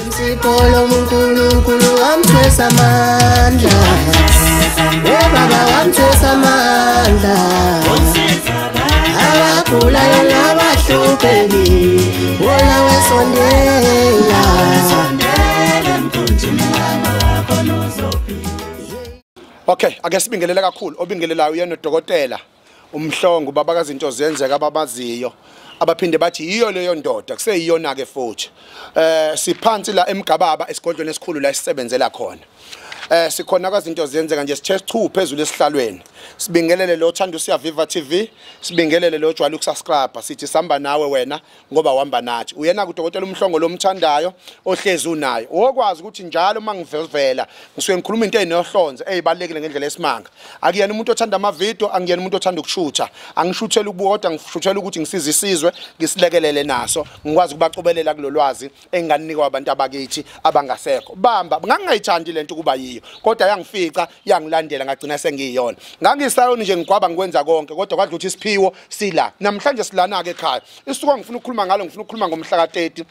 Insipolo uNkulunkulu wamthwesa amandla, ubaba wamthwesa amandla, abagulayo nabahlupheki wona wesondela. Okay, ake sibingelele kakhulu obingelelayo uyena udokotela Mhlongo ubaba kazinto ziyenzeka ababaziyo abaphinde bathi yiyo leyo ndoda kuseyiyona ke futhi siphansi la emgababa esigodlweni esikhulu la sisebenzela khona sikhona kazinto ziyenzeka nje sithe sichu phezulu esihlalweni sibingelele lo thanda usiya Viva TV sibingelele lo jwayele ukusubscribe sithi samba nawe wena ngoba uhamba nathi uyena kudokotela uMhlongo lomthandayo ohlezi unayo okwazi ukuthi njalo mangivevela ngisuke ngikhuluma into ezinohlonze ezibalekile ngendlela esimanga akuyena umuntu othanda ama video angiyena umuntu othanda ukushutha angishuthela ukubuka ngishuthela ukuthi ngisize isizwe ngisilekelele naso ngikwazi ukubacobelela kulolwazi enganinikwa abantu abakithi abangasekho bamba ngangingayithandi lento kuba yiyo kodwa yangifica yangilandela ngagcina sengiyiyona ngangisayoni nje ngigwaba ngikwenza konke kodwa kwadla ukuthi isiphiwo sila namhlanje silana ke ekhaya isuka ngifuna ukukhuluma ngalo ngifuna ukukhuluma ngomhla ka30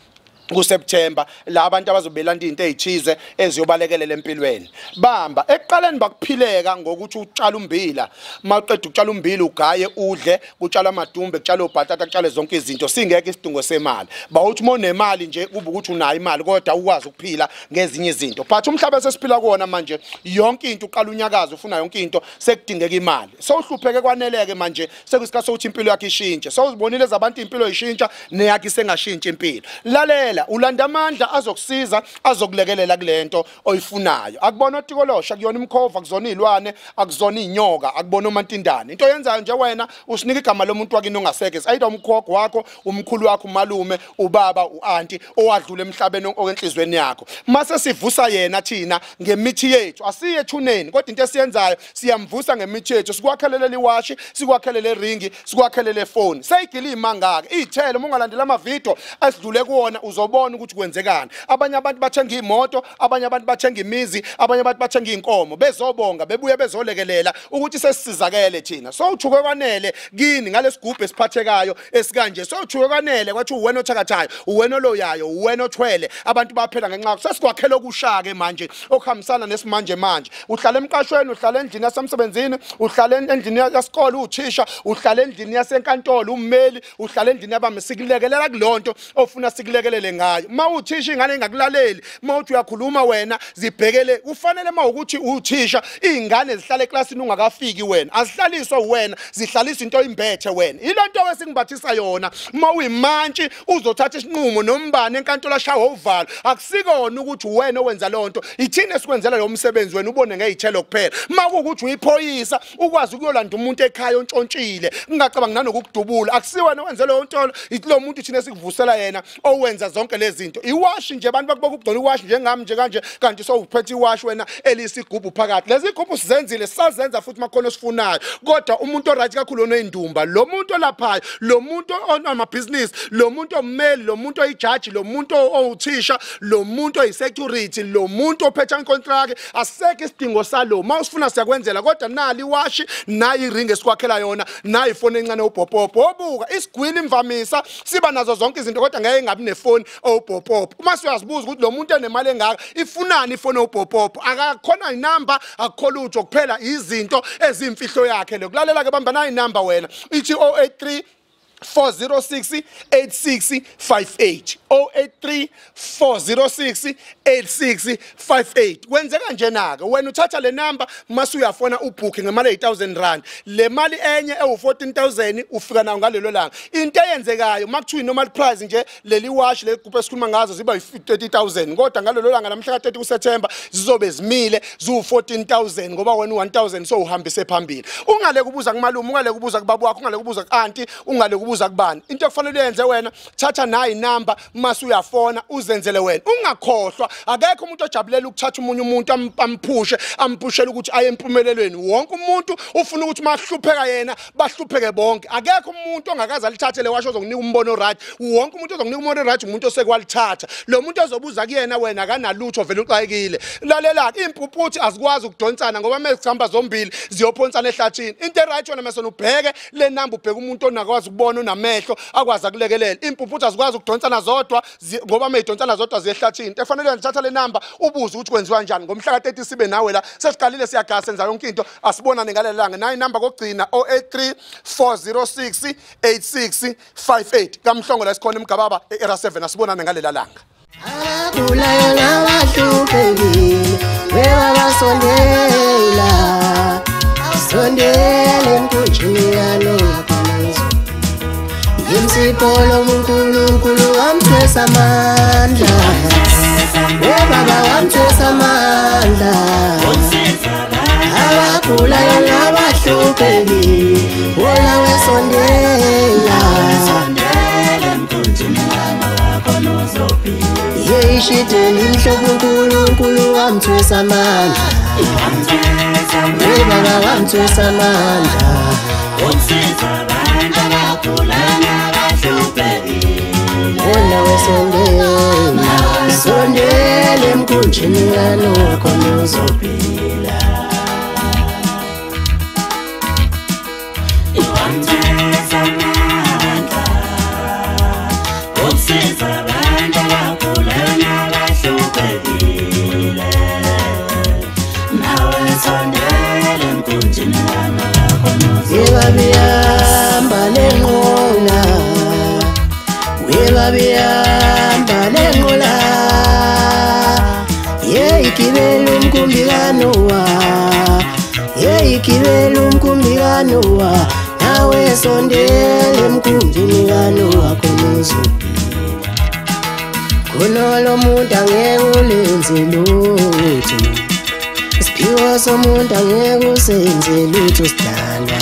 kuSeptember la abantu abazobelanda into ezithize eziyobalekelela empilweni bamba ekuqaleni bakuphileka ngokuthi utshala umbila maqeda ukutshala umbila ugaye udle kutshala amadumbe kutshala obhatata kutshala zonke izinto singeke isidingo semali bawuthi monemali nje kuba ukuthi unayo imali kodwa ukwazi ukuphila ngezinye izinto but umhlaba sesiphila kuona manje yonke into uqala unyakaza ufuna yonke into sekudingeka imali sowuhlupheke kwaneleke manje sekusikhathi sokuthi impilo yakhe ishintshe sowuzibonile ezabantu impilo ishintsha neyakhe sengashintshi impilo lalela ulanda amandla azokusiza azokulekelela kulento oyifunayo akubona otikolosha kuyona imkhova kuzona izilwane akuzona inyoka akubona omantindane into yenzayo nje wena usinika igama lomuntu wakini ongaseke ayida umkhokho wakho umkhulu wakho umalume ubaba uanti owadlula emhlabeni okwenhlizweni yakho mase sivusa yena thina ngemithi yethu asiye ethuneni kodwa into esiyenzayo siyamvusa ngemithi yethu sikwakhelele iwashi sikwakhelele ringi sikwakhelele phone sayigila imangaka izithelo ungalandela ama video asidlule kuona uzobona ukuthi kwenzekani abanye abantu bathenga imoto abanye abantu bathenga imizi abanye abantu bathenga inkomo bezobonga bebuye bezolekelela ukuthi sesizakele thina so uthuke kwanele kini ngalesigubhe esiphathekayo esikanje so uthuke kwanele kwathi uwena othakathayo uwena oloyayo uwena othwele abantu baphela ngenxa yakho sesikwakhela okushaka manje okuhambisana nesimanje manje uhlala emqashweni uhlala endlini yasemsebenzini uhlala endlini yasikole uthisha uhlala endlini yasenkantolo ummeli uhlala endlini yabamesikilekelela kulonto ofuna sikilekelele ngayo mawuthisha ingane engakulaleli mawuthi uyakhuluma wena zibhekele kufanele mawukuthi uthisha izingane zihlala eklasini ungakafiki wena azihlaliswa wena zihlaliswa into imbethe wena ilonto wesingibathisa yona mawuyimantshi uzothatha isinqumo nombane enkantolo shawa uvalo akusikona ukuthi wena owenza lonto ithini esikwenzela lo msebenzi wena ubone ngezithelo kuphela makuukuthi uyiphoyisa ukwazi ukuyolanda umuntu ekhaya ontshontshile ungacabanga nanokukudubula akusiwena owenza lo nto lo muntu thina sikuvusela yena owenza zonke lezi zinto iwashi nje abantu bakubona ukugcona iwashi njengami nje kanje kanti so uphethe iwashi wena elisigubhu phakathi lezi igubhu sizenzile sazenza futhi makhono sifunayo kodwa umuntu oright kakhulu oneyindumba lo muntu olaphayo lo muntu onama business lo muntu ommeli lo muntu oyijudge lo muntu owuthisha lo muntu oyisecurity lo muntu ophethe incontract aseke isidingo salo mawusifuna siyakwenzela kodwa nali iwashi nayi iringi esikwakhela yona nayi ifone encane uBhopopo obuka isigwili imvamisa siba nazo zonke izinto kodwa ngeke ngabi nefone uBhopopo uma siyazibuza ukuthi lo muntu enemali engaka ifunani ifone uBhopopo akakhona inamba akukhola utho kuphela izinto ezimfihlo yakhe lokulalela ke bamba nayi inamba wena ithi 083 406 8658 083 406 8658 kwenzeka nje nake wena uthatha le number mase uyafona ubooking ngemali eyi1000 le mali enye ewu14000 ufika nayo ngalelo langa into eyenzekayo makuthiwa normal price nje leli wash le group esikhuluma ngazo ziba yi30000 kodwa ngalelo langa namhla ka30 kuSeptember zizobe zimile ziwu14000 ngoba wena u1000 so uhambise phambili ungaleke ubuza kumalume ungaleke ubuza kubaba wakho ungaleke ubuza kuanti ungaleke ubuza kubani into kufanele uyenze wena thatha nayi number mase uyafona uzenzele wena ungakhohlwa akekho umuntu ojabulela ukuthatha umunye umuntu amphushele ukuthi aye empumelelweni wonke umuntu ufuna ukuthi mahlupheka yena bahlupheke bonke akekho umuntu ongakaza lithathe le washo ozokunika umbono right wonke umuntu ozokunika umbono right umuntu osekwalithatha lo muntu ozobuza kuyena wena akanalutho vele uxayekile lalela impuphuthi azikwazi ukudonsana ngoba mase sihamba zombili ziyophonsana ehlathini into right wena mase ubheke le number ubheke umuntu onakwazi ukubona umbono unamehlo akwazi akulekelela impuphu azikwazi ukudonsana zodwa ngoba mayidonsana zodwa ziyehlathini efanele ngithatha le number ubuze ukuthi kwenziwa kanjani ngomhla ka 30 sibe nawe la sesiqalile siyagasa senza yonke into asibonane ngalelanga nayi number kokugcina 083 406 8658 kaMhlongo la sikhona eMgababa era 7 asibonane ngalelalanga abagulayo nabahluphekile bebabasondela sondela emkhunjini yalokhalezo yimsipolo uNkulunkulu wamthwesa amandla webaba wamthwesa amandla abagulayo nabahluphekile wona wesondela emkhunjini yalokhalezo yeshiteni mhlobo uNkulunkulu wamthwesa amandla webaba wamthwesa amandla umsiza abantu abagulayo nabahluphekile wona wesondela sondela emkhunjini yalokhalezo uzophila wamthwesa amandla umsiza abantu abagulayo nabahluphekile nawe sondela emkhunjini yalokhalezo webabihamba lenqola webabihamba lenqola yeyigibela umkumbikanowa yeyigibela umkumbikanowa nawe sondela emkhunjini yalokhalezo khona lo muntu angeke ulenze lutho isiphiwo somuntu angeke usenze lutho sidala